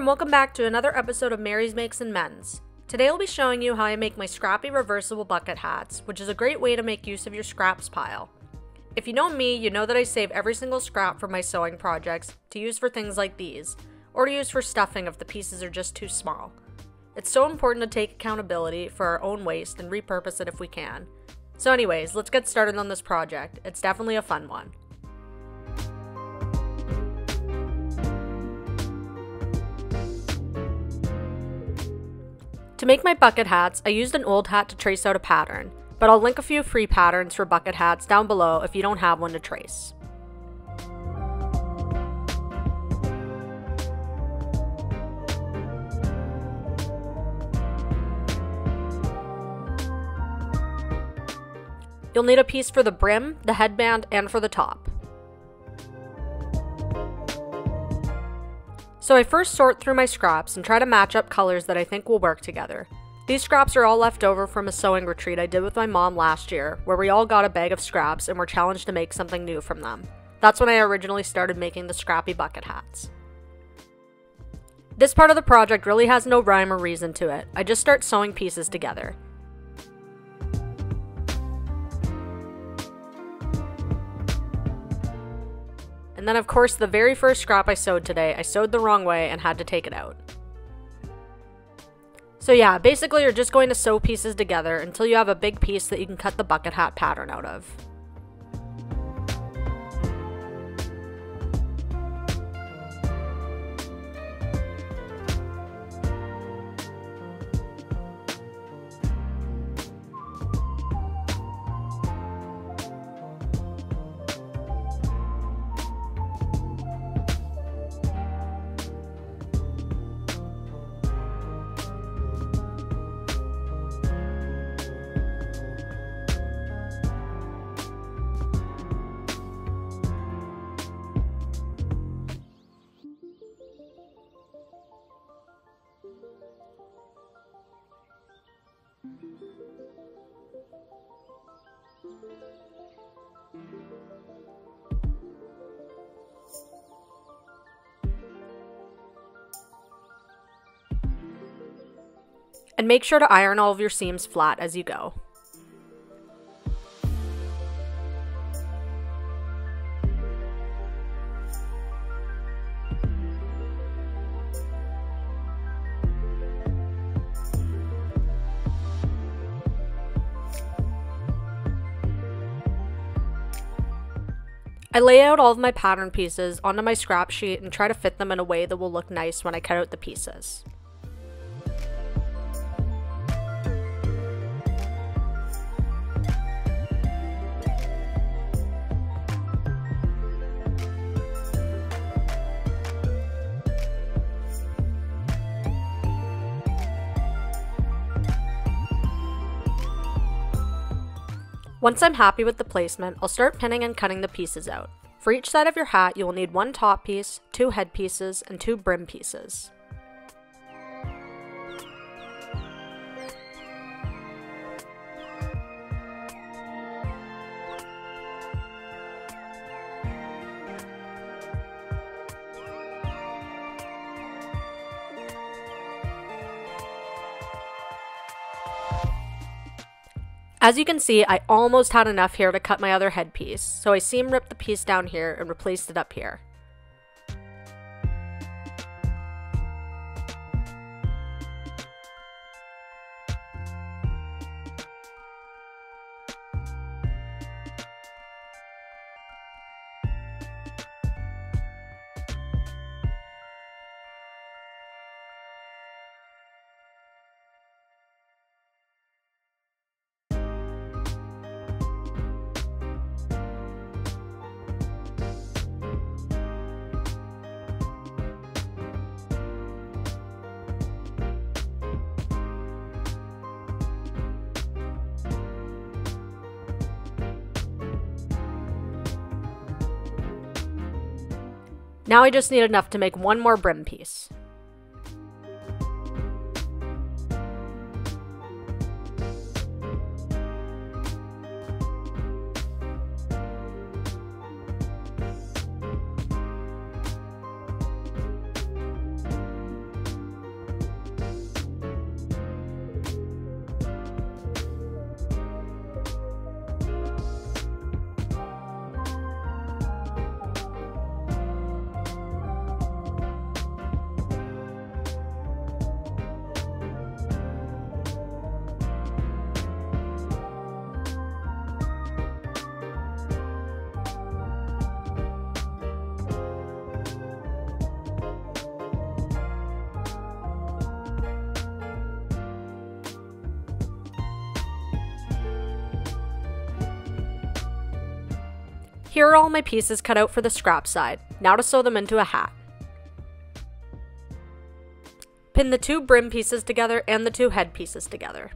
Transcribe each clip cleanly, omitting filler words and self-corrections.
welcome back to another episode of Mary's Makes and Mends. Today I'll be showing you how I make my scrappy reversible bucket hats, which is a great way to make use of your scraps pile. If you know me, you know that I save every single scrap from my sewing projects to use for things like these, or to use for stuffing if the pieces are just too small. It's so important to take accountability for our own waste and repurpose it if we can. So anyways, let's get started on this project. It's definitely a fun one. To make my bucket hats, I used an old hat to trace out a pattern, but I'll link a few free patterns for bucket hats down below if you don't have one to trace. You'll need a piece for the brim, the headband, and for the top. So I first sort through my scraps and try to match up colors that I think will work together. These scraps are all left over from a sewing retreat I did with my mom last year, where we all got a bag of scraps and were challenged to make something new from them. That's when I originally started making the scrappy bucket hats. This part of the project really has no rhyme or reason to it. I just start sewing pieces together. And then of course the very first scrap I sewed today, I sewed the wrong way and had to take it out. So yeah, basically you're just going to sew pieces together until you have a big piece that you can cut the bucket hat pattern out of. And make sure to iron all of your seams flat as you go. I lay out all of my pattern pieces onto my scrap sheet and try to fit them in a way that will look nice when I cut out the pieces. Once I'm happy with the placement, I'll start pinning and cutting the pieces out. For each side of your hat, you will need one top piece, 2 head pieces, and 2 brim pieces. As you can see, I almost had enough here to cut my other headpiece, so I seam ripped the piece down here and replaced it up here. Now I just need enough to make one more brim piece. Here are all my pieces cut out for the scrap side. Now to sew them into a hat. Pin the 2 brim pieces together and the 2 head pieces together.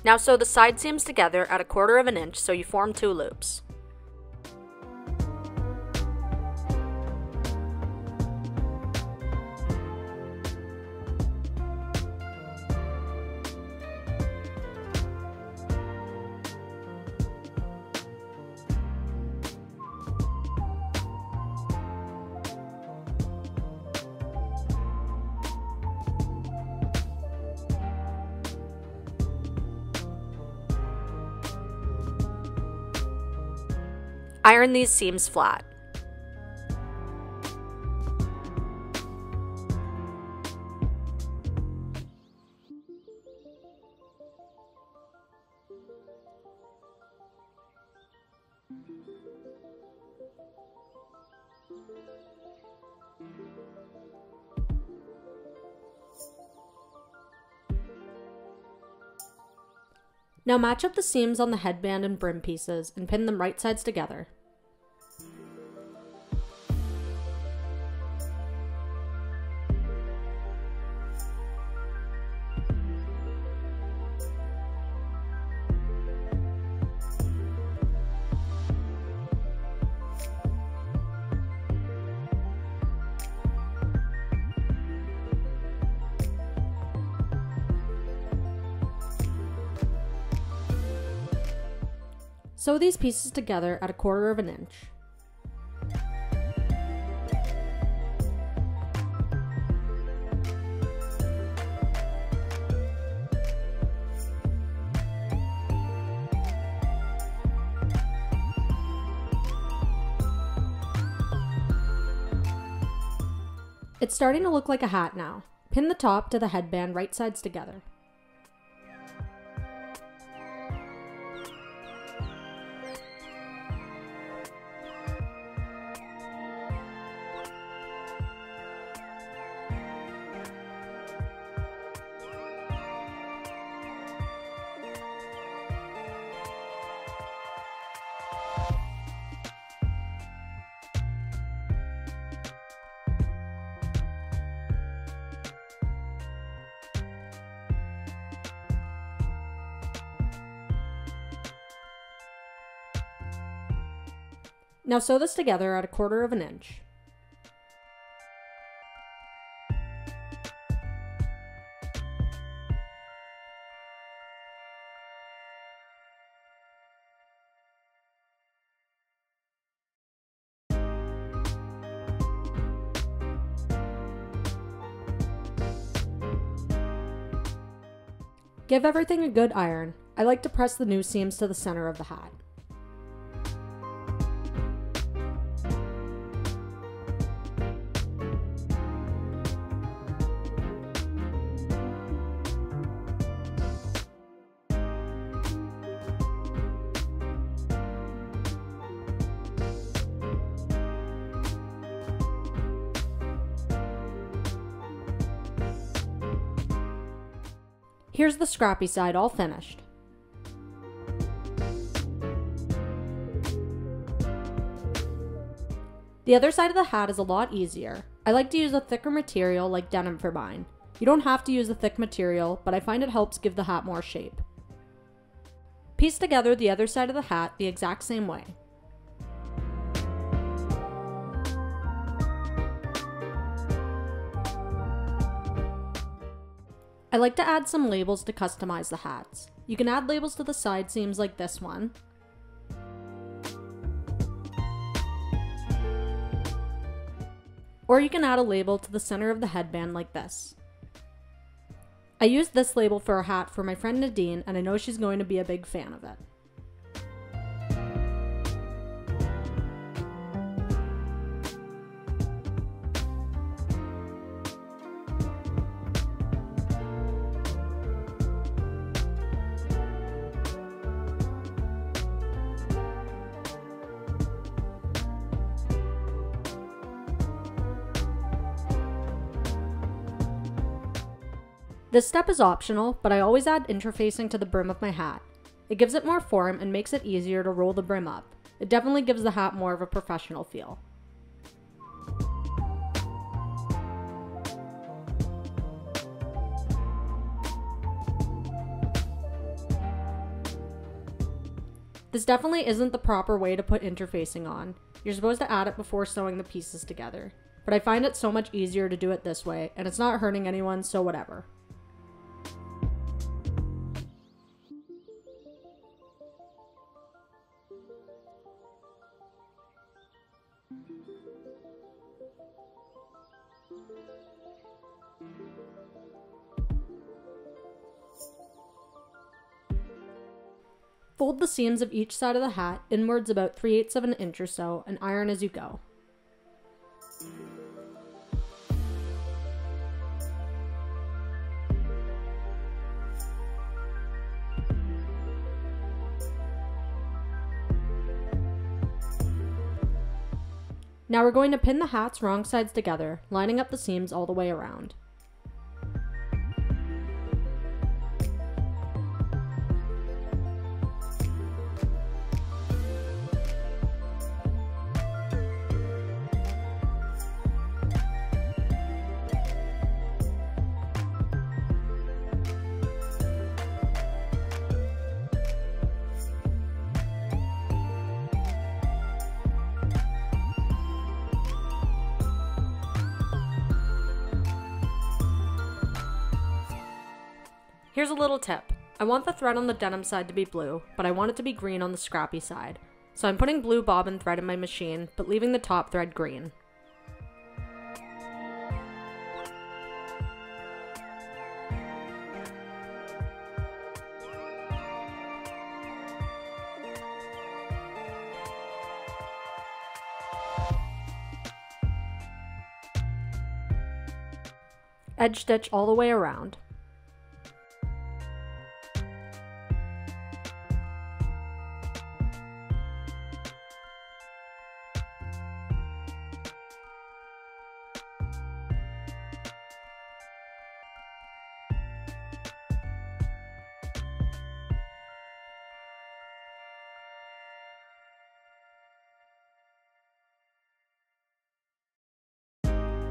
Now sew the side seams together at 1/4 inch so you form 2 loops. Iron these seams flat. Now match up the seams on the headband and brim pieces and pin them right sides together. Sew these pieces together at 1/4 inch. It's starting to look like a hat now. Pin the top to the headband right sides together. Now sew this together at 1/4 inch. Give everything a good iron. I like to press the new seams to the center of the hat. Here's the scrappy side all finished. The other side of the hat is a lot easier. I like to use a thicker material like denim for mine. You don't have to use a thick material, but I find it helps give the hat more shape. Piece together the other side of the hat the exact same way. I like to add some labels to customize the hats. You can add labels to the side seams like this one. Or you can add a label to the center of the headband like this. I used this label for a hat for my friend Nadine, and I know she's going to be a big fan of it. This step is optional, but I always add interfacing to the brim of my hat. It gives it more form and makes it easier to roll the brim up. It definitely gives the hat more of a professional feel. This definitely isn't the proper way to put interfacing on. You're supposed to add it before sewing the pieces together. But I find it so much easier to do it this way, and it's not hurting anyone, so whatever. Fold the seams of each side of the hat inwards about 3/8 of an inch or so and iron as you go. Now we're going to pin the hat's wrong sides together, lining up the seams all the way around. Here's a little tip. I want the thread on the denim side to be blue, but I want it to be green on the scrappy side. So I'm putting blue bobbin thread in my machine, but leaving the top thread green. Edge stitch all the way around.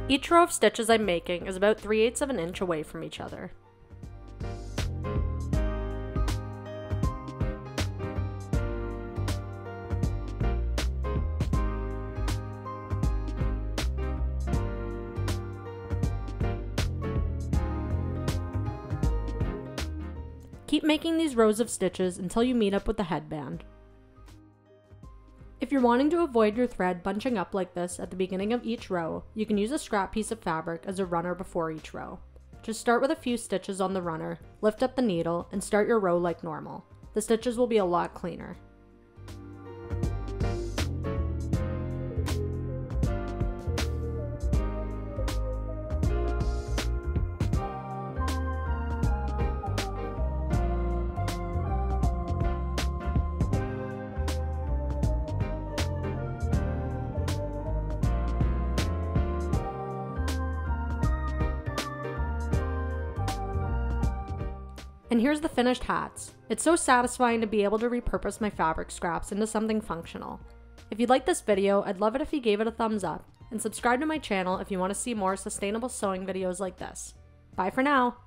Each row of stitches I'm making is about 3/8 of an inch away from each other. Keep making these rows of stitches until you meet up with the headband. If you're wanting to avoid your thread bunching up like this at the beginning of each row, you can use a scrap piece of fabric as a runner before each row. Just start with a few stitches on the runner, lift up the needle, and start your row like normal. The stitches will be a lot cleaner. And here's the finished hats. It's so satisfying to be able to repurpose my fabric scraps into something functional. If you liked this video, I'd love it if you gave it a thumbs up, and subscribe to my channel if you want to see more sustainable sewing videos like this. Bye for now!